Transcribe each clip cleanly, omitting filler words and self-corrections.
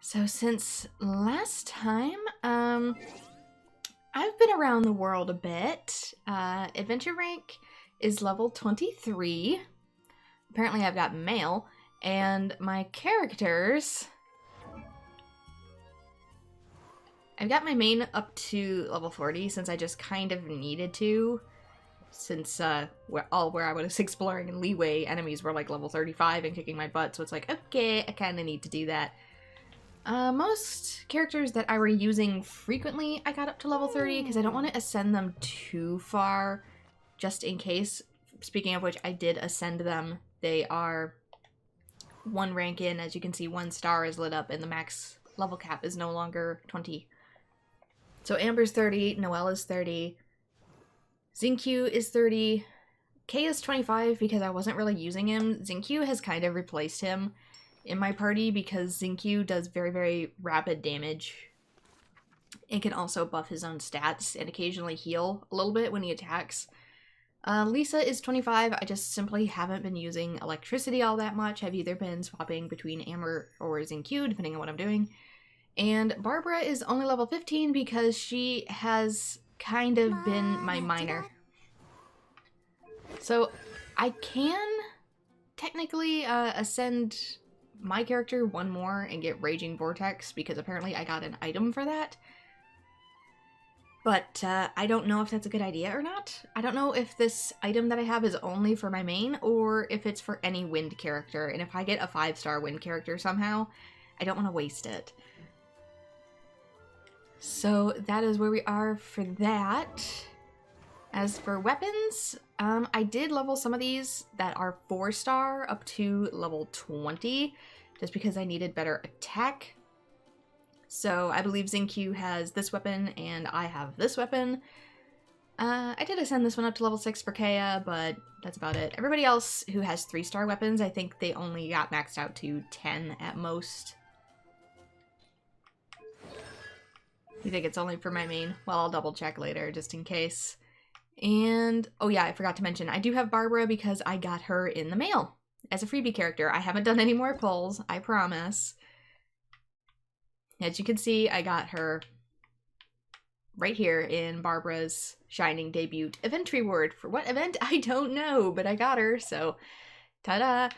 So since last time, I've been around the world a bit. Adventure rank is level 23. Apparently I've got male, and my characters... I've got my main up to level 40 since I just kind of needed to. Since where I was exploring in Leeway, enemies were like level 35 and kicking my butt, so it's like, okay, I kind of need to do that. Most characters that I were using frequently, I got up to level 30 because I don't want to ascend them too far, just in case. Speaking of which, I did ascend them. They are one rank in. As you can see, 1 star is lit up and the max level cap is no longer 20. So Amber's 30, Noelle is 30, Xingqiu is 30, Kay is 25 because I wasn't really using him. Xingqiu has kind of replaced him in my party because Xingqiu does very, very rapid damage and can also buff his own stats and occasionally heal a little bit when he attacks. Lisa is 25. I just simply haven't been using electricity all that much. I've either been swapping between Amber or Xingqiu, depending on what I'm doing. And Barbara is only level 15 because she has kind of been my minor. So I can technically ascend my character one more and get Raging Vortex because apparently I got an item for that. But I don't know if that's a good idea or not. I don't know if this item that I have is only for my main or if it's for any wind character. And if I get a 5-star wind character somehow, I don't want to waste it. So that is where we are for that. As for weapons, I did level some of these that are 4-star up to level 20, just because I needed better attack. So I believe Xingqiu has this weapon, and I have this weapon. I did ascend this one up to level 6 for Kaya, but that's about it. Everybody else who has 3-star weapons, I think they only got maxed out to 10 at most. You think it's only for my main? Well, I'll double check later, just in case. And, oh yeah, I forgot to mention, I do have Barbara because I got her in the mail as a freebie character. I haven't done any more pulls, I promise. As you can see, I got her right here in Barbara's Shining Debut event reward. For what event? I don't know, but I got her, so ta-da!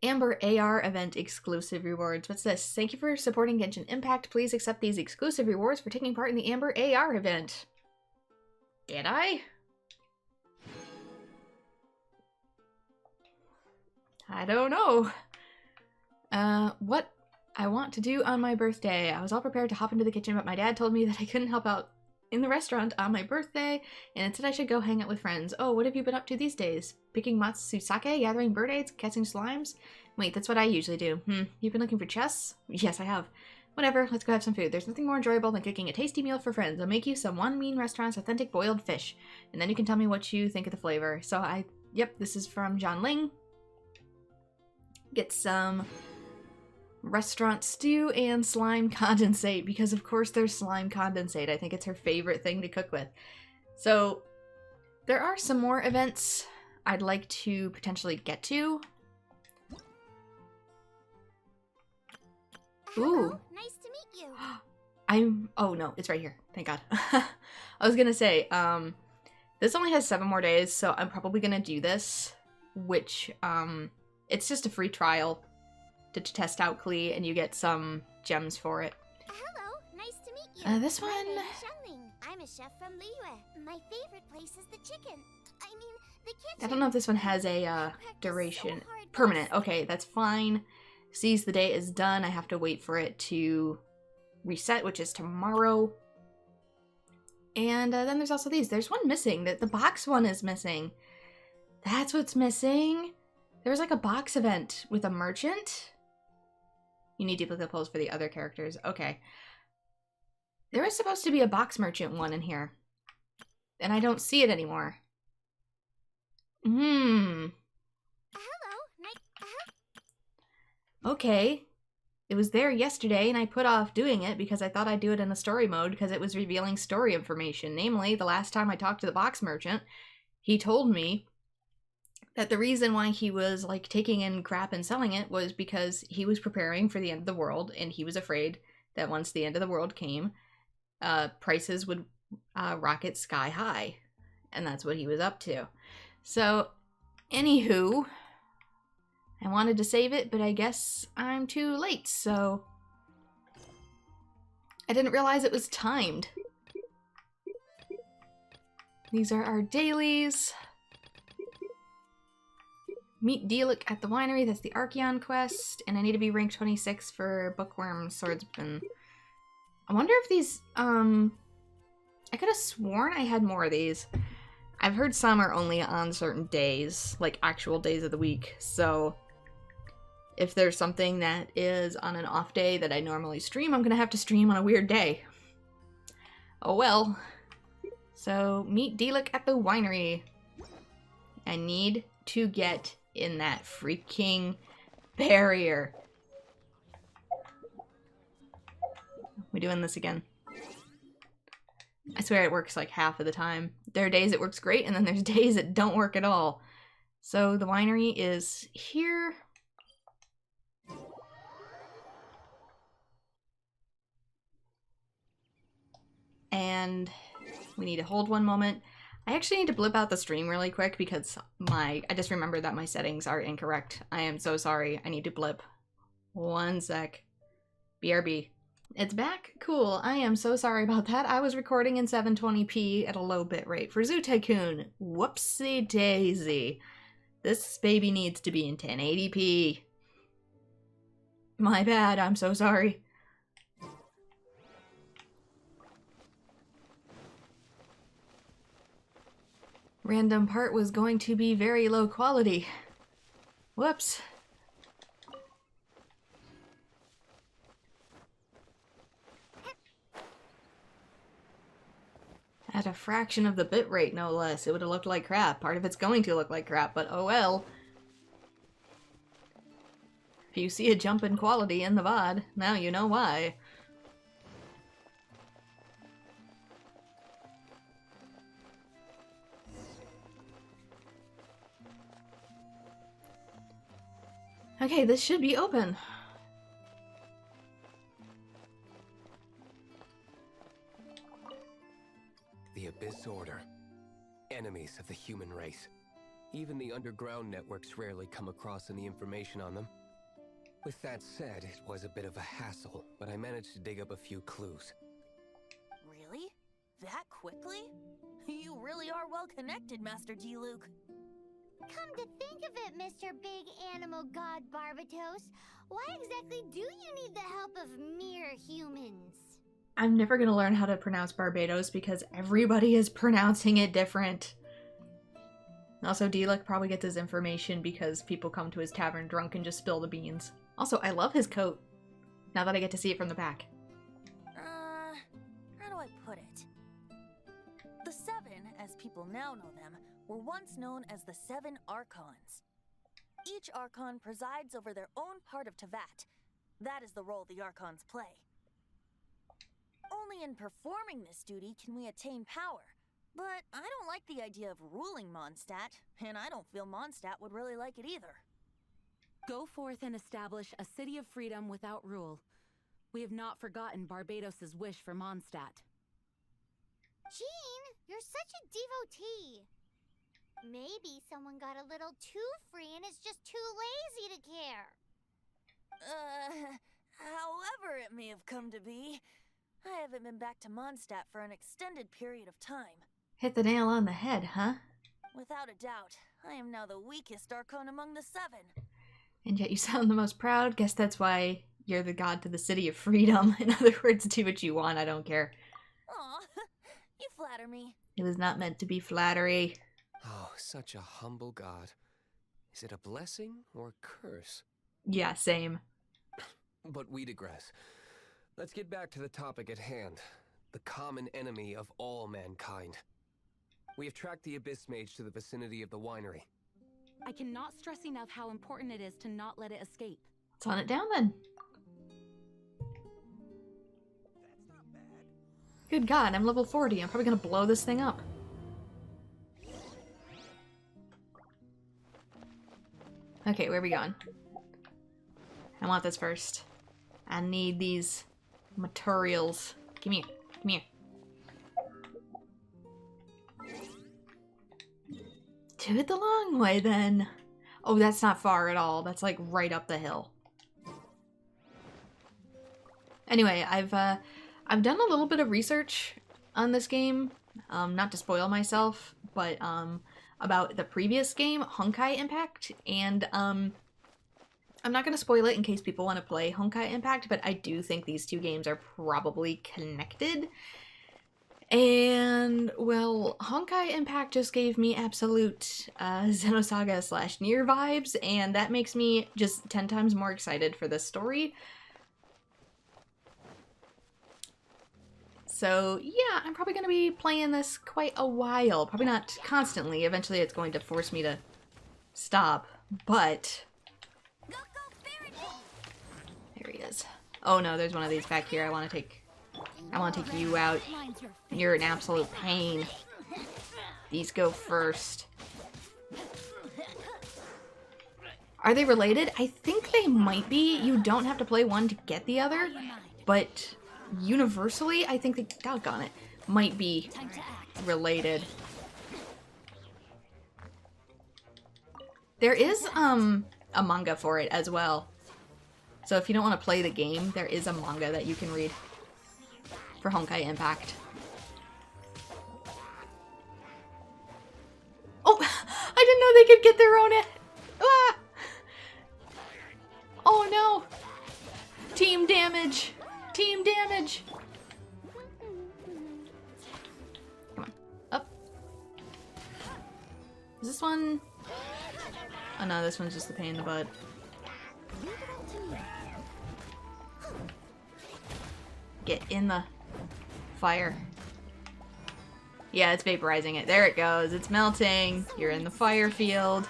Amber AR event exclusive rewards. What's this? Thank you for supporting Genshin Impact. Please accept these exclusive rewards for taking part in the Amber AR event. Did I? I don't know. What I want to do on my birthday. I was all prepared to hop into the kitchen, but my dad told me that I couldn't help out in the restaurant on my birthday, and instead I should go hang out with friends. Oh, what have you been up to these days? Picking Matsusake, gathering bird eggs, catching slimes? Wait, that's what I usually do. You've been looking for chess? Yes, I have. Whatever, let's go have some food. There's nothing more enjoyable than cooking a tasty meal for friends. I'll make you some One Mean Restaurant's authentic boiled fish, and then you can tell me what you think of the flavor. So yep, this is from John Ling. Get some restaurant stew and slime condensate, because of course there's slime condensate. I think it's her favorite thing to cook with. So there are some more events I'd like to potentially get to. Ooh. Nice to meet you. Oh no, it's right here. Thank God. I was gonna say, this only has 7 more days, so I'm probably gonna do this, which, it's just a free trial to test out Klee, and you get some gems for it. Hello, nice to meet you. This one... My name is Shenling. I'm a chef from Liyue. My favorite place is the chicken. I mean, the kitchen. I don't know if this one has a, duration. So hard, Permanent. Okay, that's fine. Sees the day is done. I have to wait for it to reset, which is tomorrow. And then there's also these. There's one missing. The box one is missing. That's what's missing. There was like a box event with a merchant. You need duplicate pulls for the other characters. Okay. There was supposed to be a box merchant one in here. And I don't see it anymore. Hello. Okay. It was there yesterday, and I put off doing it because I thought I'd do it in a story mode because it was revealing story information. Namely, the last time I talked to the box merchant, he told me that the reason why he was like taking in crap and selling it was because he was preparing for the end of the world, and he was afraid that once the end of the world came, prices would rocket sky high, and that's what he was up to. So, anywho, I wanted to save it, but I guess I'm too late, so I didn't realize it was timed. These are our dailies. Meet Dieluk at the winery, that's the Archeon quest, and I need to be rank 26 for Bookworm Swordsman. I wonder if these, I could have sworn I had more of these. I've heard some are only on certain days, like actual days of the week, so if there's something that is on an off day that I normally stream, I'm gonna have to stream on a weird day. Oh well. So, meet Dieluk at the winery. I need to get in that freaking barrier. We doing this again? I swear it works like half of the time. There are days it works great, and then there's days it don't work at all. So the winery is here. And we need to hold one moment. I actually need to blip out the stream really quick because I just remembered that my settings are incorrect. I am so sorry. I need to blip. One sec. BRB. It's back? Cool. I am so sorry about that. I was recording in 720p at a low bitrate for Zoo Tycoon. Whoopsie daisy. This baby needs to be in 1080p. My bad. I'm so sorry. Random part was going to be very low quality. Whoops. At a fraction of the bitrate, no less. It would have looked like crap. Part of it's going to look like crap, but oh well. If you see a jump in quality in the VOD, now you know why. Okay, this should be open. The Abyss Order. Enemies of the human race. Even the underground networks rarely come across any information on them. With that said, it was a bit of a hassle, but I managed to dig up a few clues. Really? That quickly? You really are well connected, Master Dieluk. Come to think of it, Mr. Big Animal God Barbatos, why exactly do you need the help of mere humans? I'm never gonna learn how to pronounce Barbados because everybody is pronouncing it different. Also, Dieluk probably gets his information because people come to his tavern drunk and just spill the beans. Also, I love his coat. Now that I get to see it from the back. How do I put it? The Seven, as people now know them, were once known as the Seven Archons. Each Archon presides over their own part of Teyvat. That is the role the Archons play. Only in performing this duty can we attain power. But I don't like the idea of ruling Mondstadt, and I don't feel Mondstadt would really like it either. Go forth and establish a city of freedom without rule. We have not forgotten Barbados' wish for Mondstadt. Jean, you're such a devotee. Maybe someone got a little too free and is just too lazy to care. However it may have come to be, I haven't been back to Mondstadt for an extended period of time. Hit the nail on the head, huh? Without a doubt, I am now the weakest Archon among the Seven. And yet you sound the most proud. Guess that's why you're the god to the city of freedom. In other words, do what you want, I don't care. Aw, you flatter me. It was not meant to be flattery. Oh, such a humble god. Is it a blessing or a curse? Yeah, same. But we digress. Let's get back to the topic at hand. The common enemy of all mankind. We have tracked the Abyss Mage to the vicinity of the winery. I cannot stress enough how important it is to not let it escape. Let's hunt it down then. That's not bad. Good god, I'm level 40. I'm probably gonna blow this thing up. Okay, where are we going? I want this first. I need these materials. Come here. Come here. Do it the long way, then. Oh, that's not far at all. That's like right up the hill. Anyway, I've done a little bit of research on this game. Not to spoil myself, but about the previous game, Honkai Impact, and I'm not going to spoil it in case people want to play Honkai Impact, but I do think these two games are probably connected. And, well, Honkai Impact just gave me absolute Xenosaga / Nier vibes, and that makes me just 10 times more excited for this story. So, yeah, I'm probably going to be playing this quite a while. Probably not constantly. Eventually it's going to force me to stop, but... There he is. Oh no, there's one of these back here. I want to take you out. You're an absolute pain. These go first. Are they related? I think they might be. You don't have to play one to get the other, but universally, I think they, doggone it, might be related. There is, a manga for it as well. So if you don't want to play the game, there is a manga that you can read for Honkai Impact. Oh, I didn't know they could get their own... Ah! Oh no! Team damage! Team damage! Come on, up. Is this one... Oh no, this one's just a pain in the butt. Get in the fire. Yeah, it's vaporizing it. There it goes. It's melting. You're in the fire field.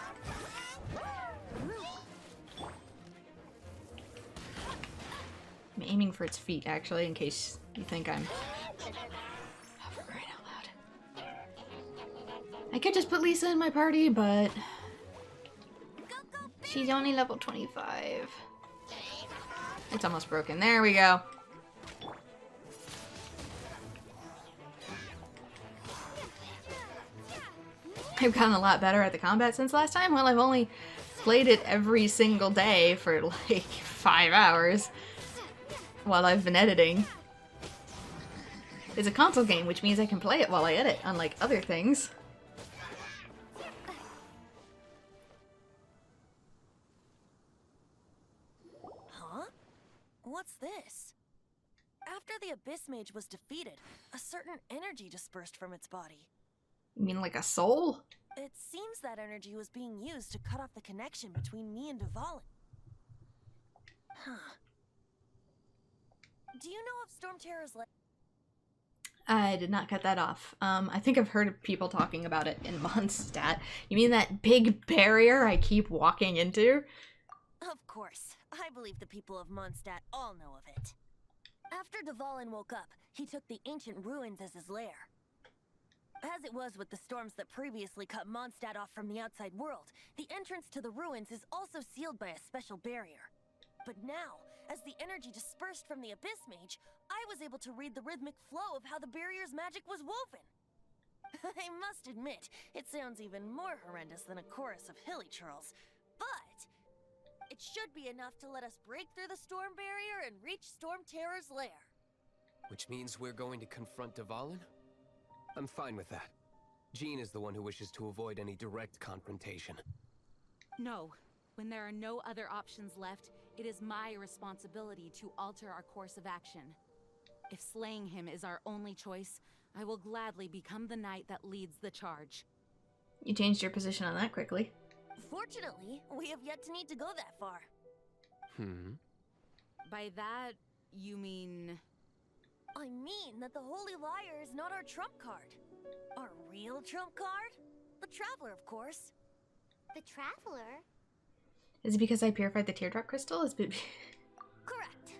I'm aiming for its feet, actually, in case you think I'm... Oh, for crying out loud. I could just put Lisa in my party, but... She's only level 25. It's almost broken. There we go. I've gotten a lot better at the combat since last time. Well, I've only played it every single day for like 5 hours while I've been editing. It's a console game, which means I can play it while I edit, unlike other things. Huh? What's this? After the Abyss Mage was defeated, a certain energy dispersed from its body. You mean like a soul? It seems that energy was being used to cut off the connection between me and Dvalin. Huh. Do you know of Stormterror's lair? I did not cut that off. I think I've heard of people talking about it in Mondstadt. You mean that big barrier I keep walking into? Of course. I believe the people of Mondstadt all know of it. After Dvalin woke up, he took the ancient ruins as his lair. As it was with the storms that previously cut Mondstadt off from the outside world, the entrance to the ruins is also sealed by a special barrier. But now, as the energy dispersed from the Abyss Mage, I was able to read the rhythmic flow of how the barrier's magic was woven. I must admit, it sounds even more horrendous than a chorus of hilly churls, but it should be enough to let us break through the storm barrier and reach Stormterror's lair. Which means we're going to confront Dvalin? I'm fine with that. Jean is the one who wishes to avoid any direct confrontation. No. When there are no other options left, it is my responsibility to alter our course of action. If slaying him is our only choice, I will gladly become the knight that leads the charge. You changed your position on that quickly. Fortunately, we have yet to need to go that far. By that, you mean... I mean that the Holy Liar is not our trump card. Our real trump card? The Traveler, of course. The Traveler? Is it because I purified the teardrop crystal? Is it... Correct.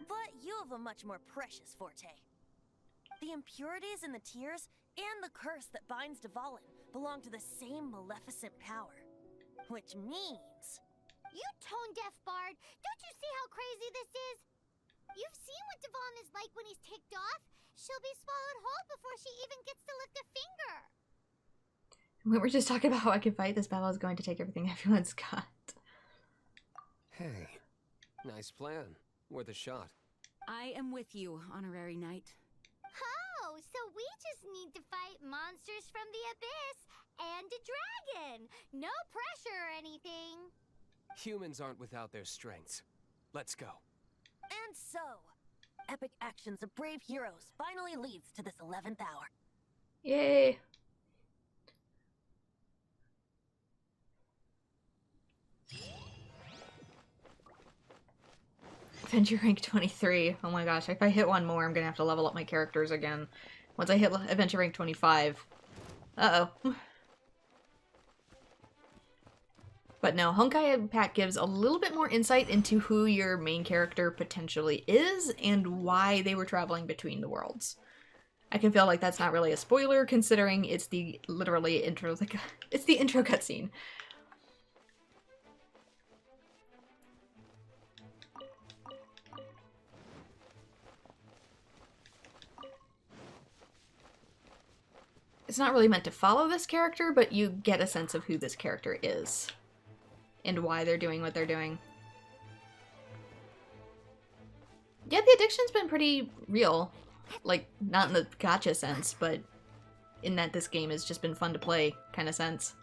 But you have a much more precious forte. The impurities in the tears and the curse that binds Dvalin belong to the same maleficent power. which means... You tone-deaf bard! Don't you see how crazy this is? You've seen what Devon is like when he's ticked off. She'll be swallowed whole before she even gets to lift a finger. We were just talking about how I can fight. This battle is going to take everything everyone's got. Hey, nice plan. Worth a shot. I am with you, Honorary Knight. Oh, so we just need to fight monsters from the abyss and a dragon. No pressure or anything. Humans aren't without their strengths. Let's go. And so, epic actions of brave heroes finally leads to this 11th hour. Yay! Adventure rank 23. Oh my gosh, if I hit one more, I'm gonna have to level up my characters again. Once I hit adventure rank 25. Uh-oh. But no, Honkai Impact gives a little bit more insight into who your main character potentially is and why they were traveling between the worlds. I can feel like that's not really a spoiler, considering it's the literally intro, like it's the intro cutscene. It's not really meant to follow this character, but you get a sense of who this character is and why they're doing what they're doing. Yeah, the addiction's been pretty real. Like, not in the gacha sense, but in that this game has just been fun to play kind of sense.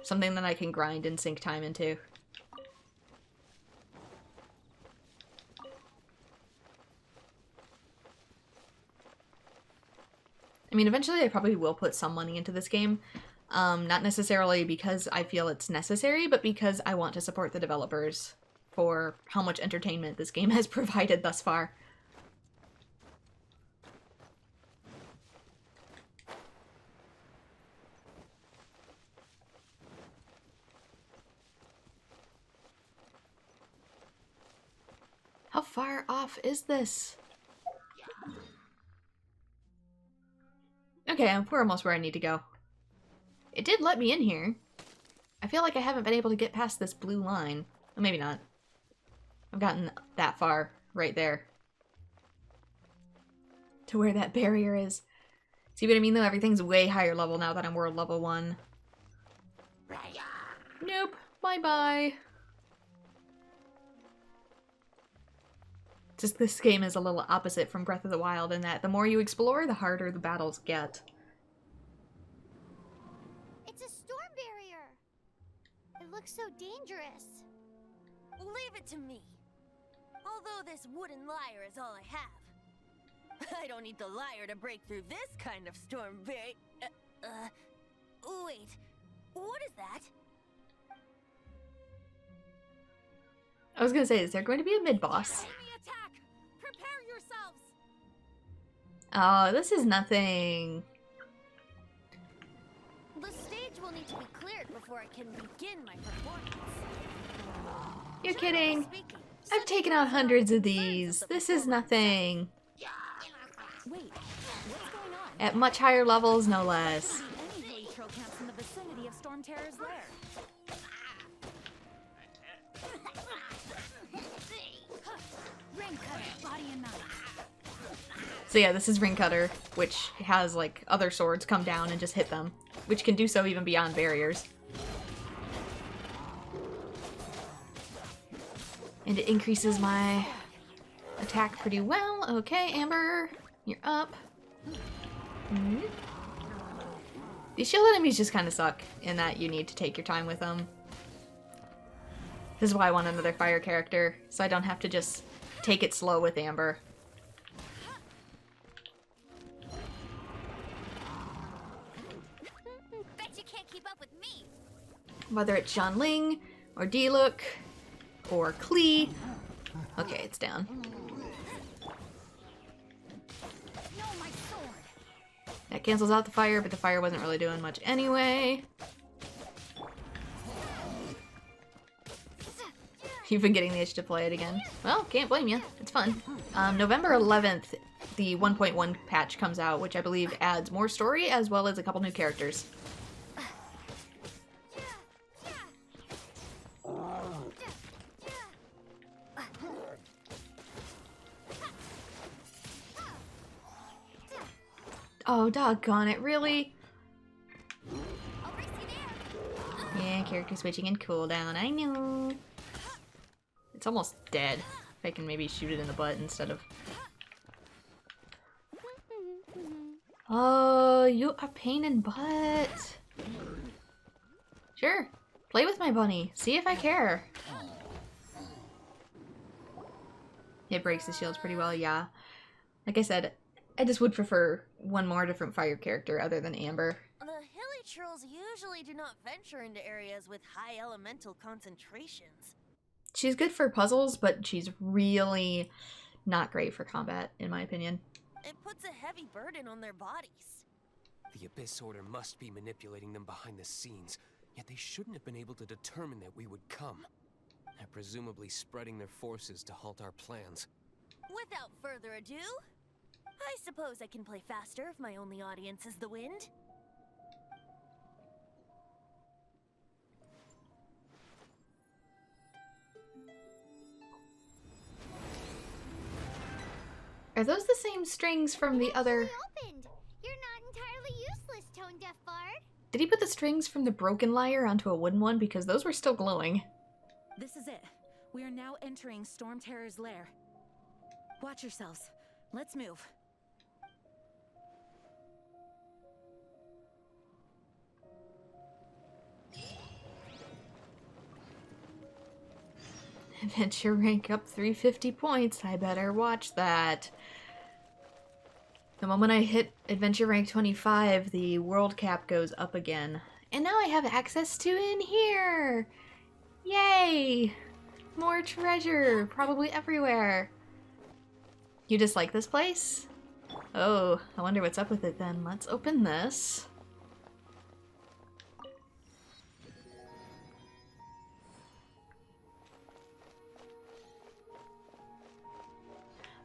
Something that I can grind and sink time into. I mean, eventually I probably will put some money into this game. Not necessarily because I feel it's necessary, but because I want to support the developers for how much entertainment this game has provided thus far. How far off is this? Okay, we're almost where I need to go. It did let me in here. I feel like I haven't been able to get past this blue line. Well, maybe not. I've gotten that far right there. To where that barrier is. See what I mean though? Everything's way higher level now that I'm world level 1. Nope. Bye-bye. Just this game is a little opposite from Breath of the Wild in that the more you explore, the harder the battles get. It's a storm barrier. It looks so dangerous. Leave it to me. Although this wooden lyre is all I have. I don't need the lyre to break through this kind of storm barrier. Wait. What is that? I was gonna say, is there going to be a mid-boss? Enemy attack! Prepare yourselves! Oh, this is nothing. The stage will need to be cleared before I can begin my performance. You're kidding. I've taken out hundreds of these. This is nothing. Wait, what's going on? At much higher levels, no less. Any trail camps in the vicinity of Stormterror's lair. Ring cutter, body and mind. So yeah, this is Ring Cutter, which has like other swords come down and just hit them, which can do so even beyond barriers. And it increases my attack pretty well. Okay, Amber, you're up. These shield enemies just kind of suck in that you need to take your time with them. This is why I want another fire character, so I don't have to just take it slow with Amber. Bet you can't keep up with me. Whether it's Zhanling, or Diluc, or Klee. Okay, it's down. No, my sword. That cancels out the fire, but the fire wasn't really doing much anyway. You've been getting the itch to play it again. Well, can't blame you. It's fun. November 11th, the 1.1 patch comes out, which I believe adds more story as well as a couple new characters. Oh, doggone it, really? I'll race you there. Yeah, character switching and cooldown, I know. It's almost dead. If I can maybe shoot it in the butt instead of... Oh, you are pain in butt. Sure. Play with my bunny. See if I care. It breaks the shields pretty well, yeah. Like I said, I just would prefer one more different fire character other than Amber. The hilly trolls usually do not venture into areas with high elemental concentrations. She's good for puzzles, but she's really not great for combat, in my opinion. It puts a heavy burden on their bodies. The Abyss Order must be manipulating them behind the scenes, yet they shouldn't have been able to determine that we would come. They're presumably spreading their forces to halt our plans. Without further ado, I suppose I can play faster if my only audience is the wind. Are those the same strings from the other... Opened. You're not entirely useless, Tone Deaf Bard. Did he put the strings from the broken lyre onto a wooden one? Because those were still glowing. This is it. We are now entering Stormterror's lair. Watch yourselves. Let's move. Adventure rank up 350 points. I better watch that. The moment I hit adventure rank 25, the world cap goes up again. And now I have access to in here! Yay! More treasure, probably everywhere. You just like this place? Oh, I wonder what's up with it then. Let's open this.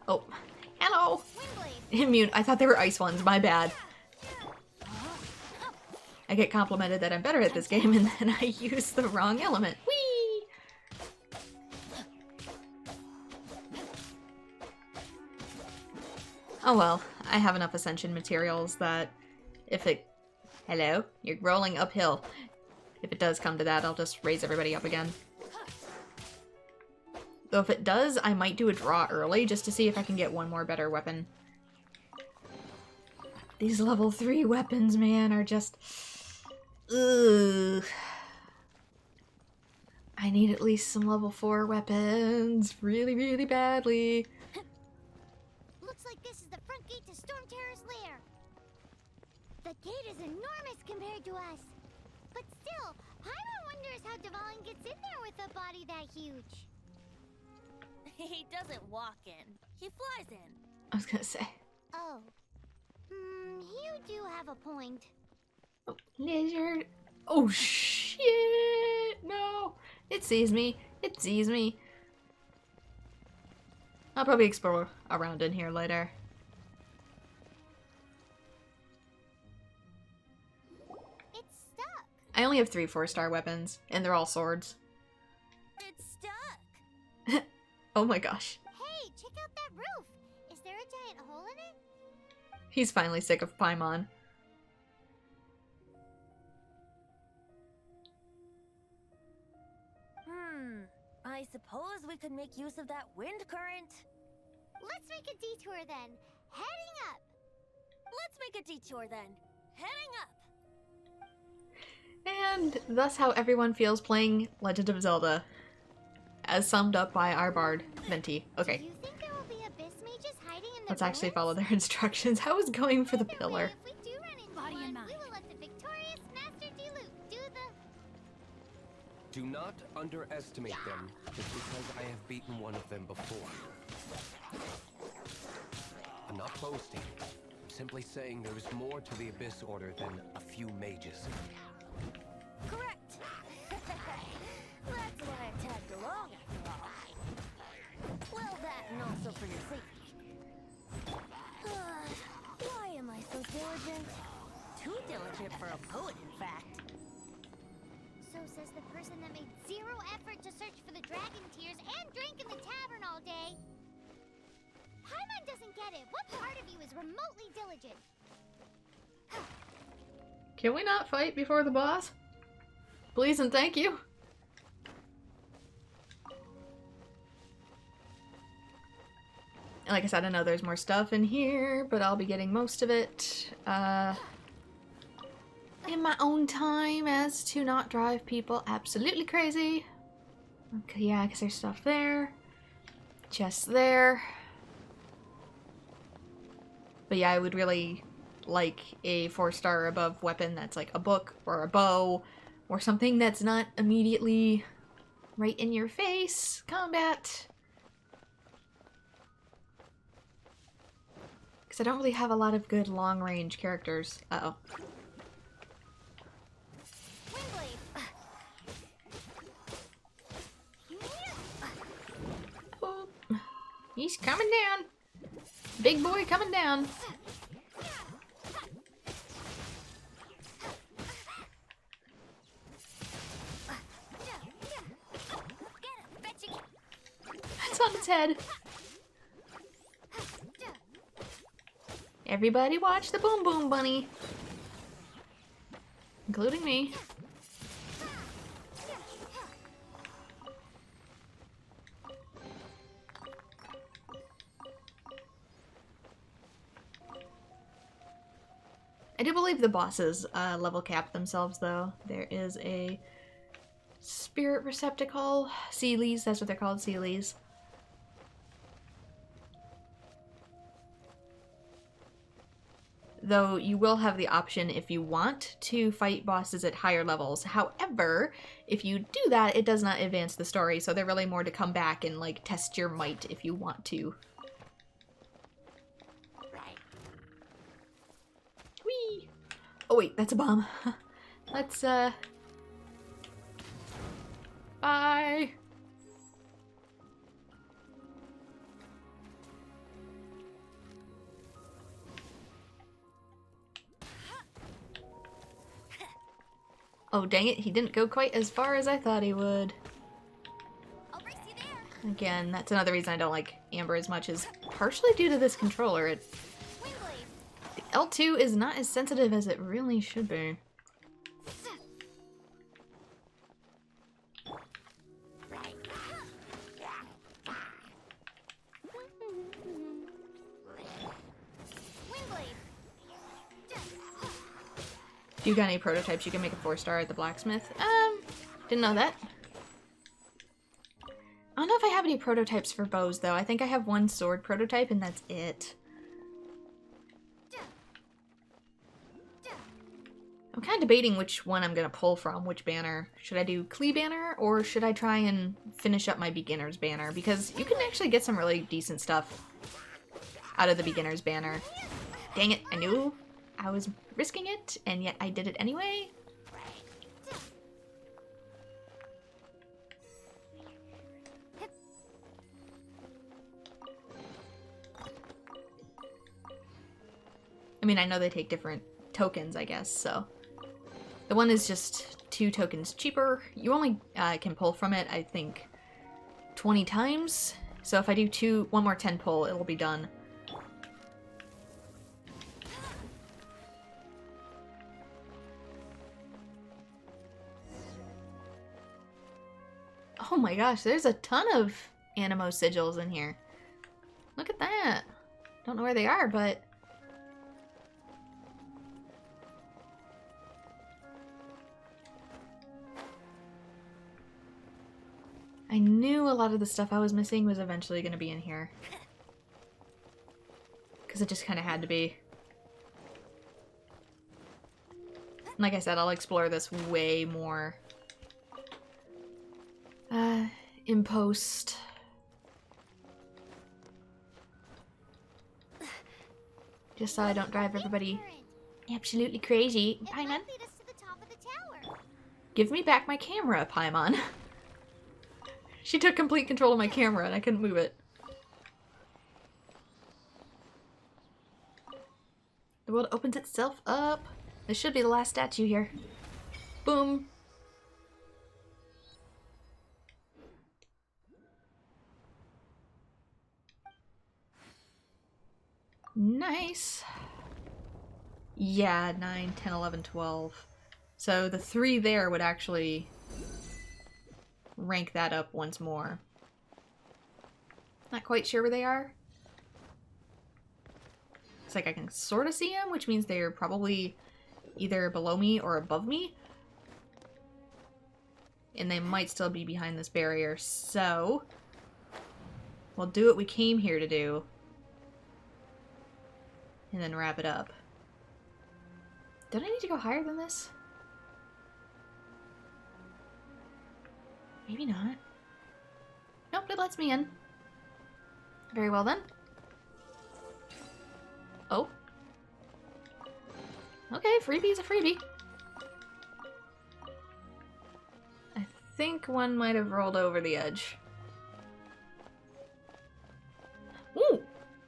Oh, hello! Immune. I thought they were ice ones, my bad. I get complimented that I'm better at this game and then I use the wrong element. Whee! Oh well, I have enough ascension materials that if it... Hello? You're rolling uphill. If it does come to that, I'll just raise everybody up again. Though if it does, I might do a draw early just to see if I can get one more better weapon. These level 3 weapons, man, are just... Ugh. I need at least some level 4 weapons really, really badly. Looks like this is the front gate to Stormterror's lair. The gate is enormous compared to us. But still, Paimon wonders how Dvalin gets in there with a body that huge. He doesn't walk in. He flies in. I was gonna say. Oh. You do have a point. Oh, lizard. Oh, shit! No! It sees me. It sees me. I'll probably explore around in here later. It's stuck. I only have 3 4-star weapons, and they're all swords. It's stuck. Oh my gosh. Hey, check out that roof. Is there a giant hole in it? He's finally sick of Paimon. I suppose we could make use of that wind current. Let's make a detour then. Heading up. Let's make a detour then. Heading up. And thus how everyone feels playing Legend of Zelda. As summed up by our bard, Venti. Okay, Do you think there will be abyss mages hiding in the let's actually ruins? follow their instructions. I was going for the Either way, pillar. If we do run into Body and one, we mind. will let the victorious Master Diluc do the... Do not underestimate them just because I have beaten one of them before. I'm not boasting. I'm simply saying there is more to the Abyss Order than a few mages. Correct. That's why I tagged along after all. Well, that and also for your safety. Why am I so diligent? Too diligent for a poet, in fact. So says the person that made zero effort to search for the dragon tears and drank in the tavern all day. Paimon doesn't get it. What part of you is remotely diligent? Can we not fight before the boss? Please and thank you. And like I said, I know there's more stuff in here, but I'll be getting most of it in my own time as to not drive people absolutely crazy. Okay, yeah, because there's stuff there. Chest there. But yeah, I would really like a 4-star above weapon that's like a book or a bow or something that's not immediately right in your face combat. Because I don't really have a lot of good long-range characters. Uh-oh. Oh, he's coming down. Big boy coming down. That's on its head. Everybody watch the Boom Boom Bunny. Including me. I do believe the bosses level cap themselves, though. There is a spirit receptacle. Sealies, that's what they're called, Sealies. Though you will have the option if you want to fight bosses at higher levels. However, if you do that, it does not advance the story, so they're really more to come back and like test your might if you want to. Whee! Oh wait, that's a bomb. Let's bye! Oh dang it, he didn't go quite as far as I thought he would. I'll race you there. Again, that's another reason I don't like Amber as much, is partially due to this controller. The L2 is not as sensitive as it really should be. If you got any prototypes, you can make a 4-star at the blacksmith. Didn't know that. I don't know if I have any prototypes for bows, though. I think I have one sword prototype, and that's it. I'm kind of debating which one I'm going to pull from, which banner. Should I do Klee banner, or should I try and finish up my beginner's banner? Because you can actually get some really decent stuff out of the beginner's banner. Dang it, I knew I was risking it, and yet I did it anyway. I mean, I know they take different tokens, I guess, so. The one is just 2 tokens cheaper. You only can pull from it, I think, 20 times. So if I do one more 10 pull, it'll be done. Oh my gosh, there's a ton of Animo sigils in here. Look at that. Don't know where they are, but... I knew a lot of the stuff I was missing was eventually going to be in here. Because it just kind of had to be. Like I said, I'll explore this way more in post. Just so I don't drive everybody absolutely crazy. Paimon, Lead us to the top of the tower. give me back my camera, Paimon. She took complete control of my camera and I couldn't move it. The world opens itself up. This should be the last statue here. Boom. Nice. Yeah, 9, 10, 11, 12. So the 3 there would actually rank that up once more. Not quite sure where they are. It's like I can sort of see them, which means they're probably either below me or above me. And they might still be behind this barrier, so we'll do what we came here to do. And then wrap it up. Don't I need to go higher than this? Maybe not. Nope, it lets me in. Very well then. Oh. Okay, freebie's a freebie. I think one might have rolled over the edge. Ooh!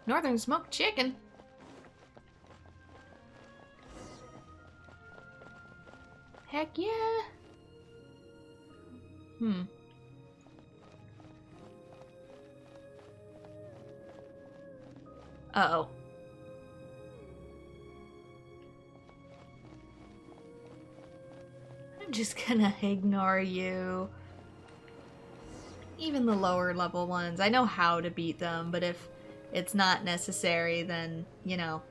Northern smoked chicken. Heck yeah! Uh-oh. I'm just gonna ignore you. Even the lower level ones. I know how to beat them, but if it's not necessary, then, you know.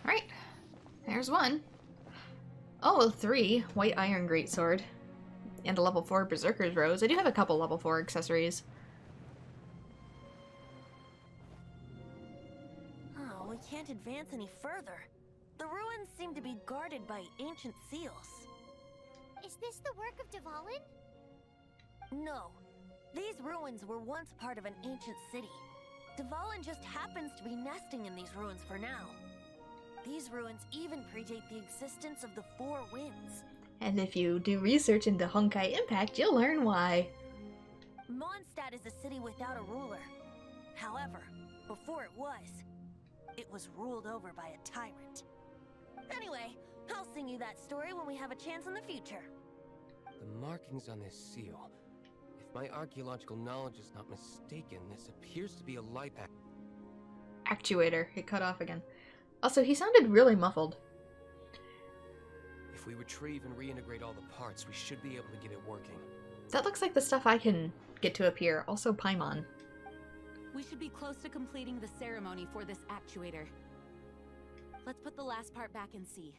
Alright. There's one. Oh, 3. White iron greatsword. And a level 4 berserker's rose. I do have a couple level 4 accessories. Oh, we can't advance any further. The ruins seem to be guarded by ancient seals. Is this the work of Dvalin? No. These ruins were once part of an ancient city. Dvalin just happens to be nesting in these ruins for now. These ruins even predate the existence of the Four Winds. And if you do research into Honkai Impact, you'll learn why. Mondstadt is a city without a ruler. However, before it was ruled over by a tyrant. Anyway, I'll sing you that story when we have a chance in the future. The markings on this seal. If my archaeological knowledge is not mistaken, this appears to be a light Actuator. It cut off again. Also, he sounded really muffled. If we retrieve and reintegrate all the parts, we should be able to get it working. That looks like the stuff I can get to appear. Also, Paimon. We should be close to completing the ceremony for this actuator. Let's put the last part back and see.